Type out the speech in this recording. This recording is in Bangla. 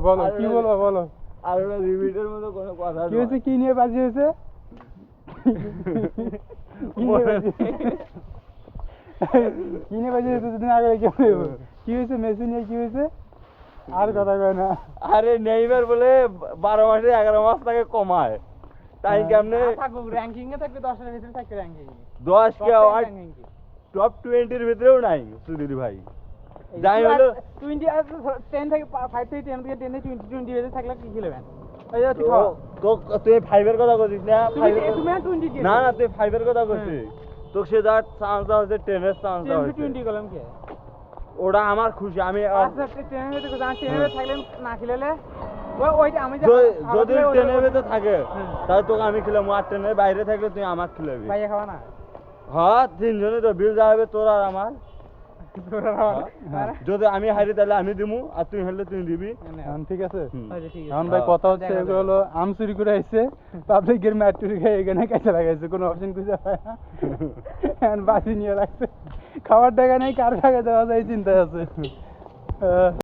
বলো কি বলবো বলো। আর ওটা রিপিটের মতো কোনো কথা কি হয়েছে, কি নিয়ে বাজি হয়েছে? কি নিয়ে বাজি হয়েছে দুদিন আগে কি হয়েছে, মেসি নিয়ে কি হয়েছে? আর কথা কয় না। আরে নেইমার বলে 12 মাসে 11 মাস তাকে কমায়, তাই কেমনে থাকুক র্যাঙ্কিং এ থাকবে 10 এর ভিতরে থাকবে র্যাঙ্কিং 10 কে আর টপ 20 এর ভিতরেও নাই সুধীর ভাই। যাই হলো 20 আর 10 থেকে 5 থেকে 10 থেকে 10 থেকে 20 এর থাকলে কি খেলবেন? তো তুই 5 এর কথা কইছিস না? তুমি 20 না না তুই 5 এর কথা কইছিস, তো সে যা চান্স দাও হচ্ছে 10 এর চান্স দাও 20 কলম কে ওটা আমার খুশি। আমি আচ্ছা 10 এর ভিতরে 10 এর থাকলে না খেলালে ওইটা আমি যদি 10 এর ভিতরে থাকে তাহলে তোকে আমি খেলাম, আর 10 এর বাইরে থাকলে তুই আমার খেলাবি। ভাইয়া খাওয়া না হ্যাঁ তিনজনই তো বিল যা হবে তোর আর আমার। যদি আমি হারি তাহলে আমি দিমু, আর তুই হারলে তুই দিবি। ঠিক আছে। ঠিক আছে এখন ভাই কথা হচ্ছে এগুলো হলো আম চুরি করে আইছে, পাবলিকের ম্যাট চুরি খেয়ে এখানে কাছে লাগাইছে, কোনো অপশন খুঁজে পায় না, এখন বাসি নিয়ে রাখছে, খাবার টাকা নেই, কার টাকা দেওয়া যায় চিন্তায় আছে।